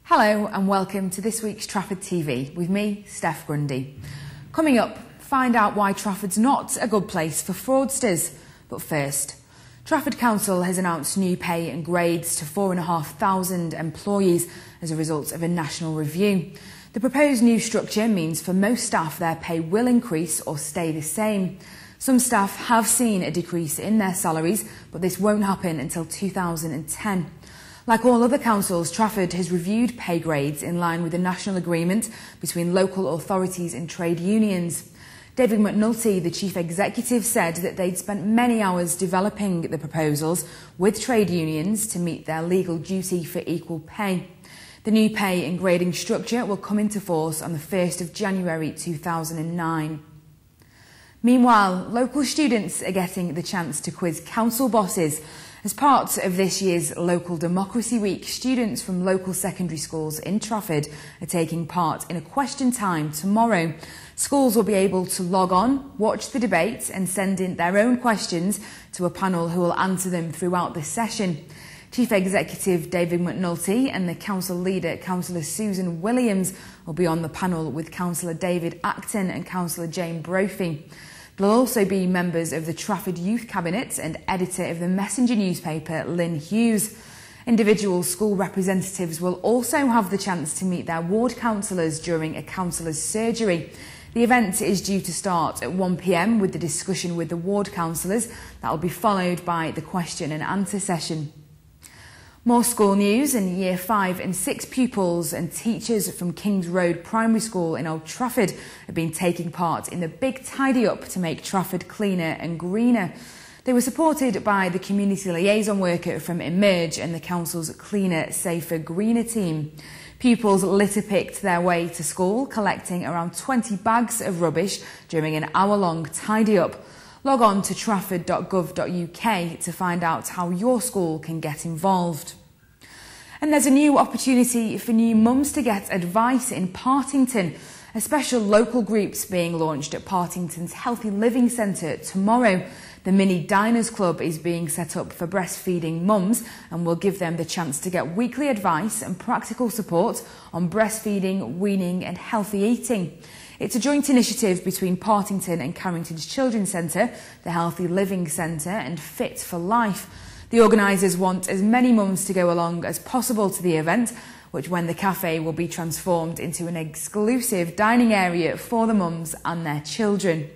Hello and welcome to this week's Trafford TV with me, Steph Grundy. Coming up, find out why Trafford's not a good place for fraudsters. But first, Trafford Council has announced new pay and grades to 4,500 employees as a result of a national review. The proposed new structure means for most staff their pay will increase or stay the same. Some staff have seen a decrease in their salaries, but this won't happen until 2010. Like all other councils, Trafford has reviewed pay grades in line with the national agreement between local authorities and trade unions. David McNulty, the chief executive, said that they'd spent many hours developing the proposals with trade unions to meet their legal duty for equal pay. The new pay and grading structure will come into force on the 1st of January 2009. Meanwhile, local students are getting the chance to quiz council bosses. As part of this year's Local Democracy Week, students from local secondary schools in Trafford are taking part in a question time tomorrow. Schools will be able to log on, watch the debate and send in their own questions to a panel who will answer them throughout the session. Chief Executive David McNulty and the council leader, Councillor Susan Williams, will be on the panel with Councillor David Acton and Councillor Jane Brophy. There will also be members of the Trafford Youth Cabinet and editor of the Messenger newspaper, Lynn Hughes. Individual school representatives will also have the chance to meet their ward councillors during a councillor's surgery. The event is due to start at 1 p.m. with the discussion with the ward councillors. That will be followed by the question and answer session. More school news, and Year 5 and 6 pupils and teachers from Kings Road Primary School in Old Trafford have been taking part in the big tidy up to make Trafford cleaner and greener. They were supported by the community liaison worker from Emerge and the council's Cleaner, Safer, Greener team. Pupils litter picked their way to school, collecting around 20 bags of rubbish during an hour-long tidy up. Log on to trafford.gov.uk to find out how your school can get involved. And there's a new opportunity for new mums to get advice in Partington. A special local group's being launched at Partington's Healthy Living Centre tomorrow. The Mini Diners Club is being set up for breastfeeding mums and will give them the chance to get weekly advice and practical support on breastfeeding, weaning and healthy eating. It's a joint initiative between Partington and Carrington's Children's Centre, the Healthy Living Centre and Fit for Life. The organisers want as many mums to go along as possible to the event, which when the cafe will be transformed into an exclusive dining area for the mums and their children.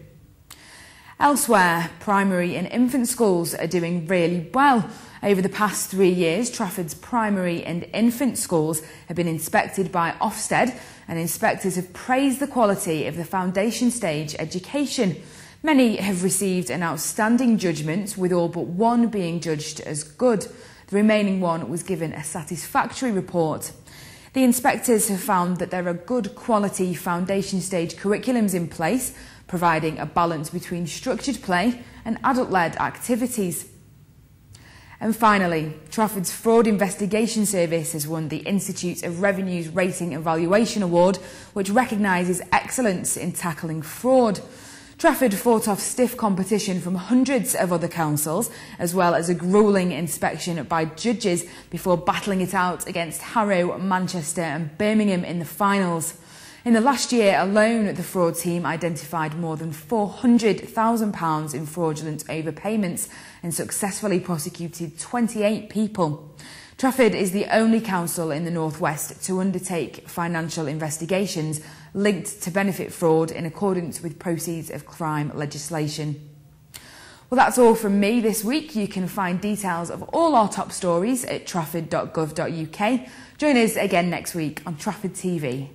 Elsewhere, primary and infant schools are doing really well. Over the past 3 years, Trafford's primary and infant schools have been inspected by Ofsted, and inspectors have praised the quality of the foundation stage education. Many have received an outstanding judgment, with all but one being judged as good. The remaining one was given a satisfactory report. The inspectors have found that there are good quality foundation stage curriculums in place, providing a balance between structured play and adult-led activities. And finally, Trafford's Fraud Investigation Service has won the Institute of Revenue's Rating and Valuation Award, which recognises excellence in tackling fraud. Trafford fought off stiff competition from hundreds of other councils, as well as a gruelling inspection by judges before battling it out against Harrow, Manchester and Birmingham in the finals. In the last year alone, the fraud team identified more than £400,000 in fraudulent overpayments and successfully prosecuted 28 people. Trafford is the only council in the North West to undertake financial investigations linked to benefit fraud in accordance with proceeds of crime legislation. Well, that's all from me this week. You can find details of all our top stories at trafford.gov.uk. Join us again next week on Trafford TV.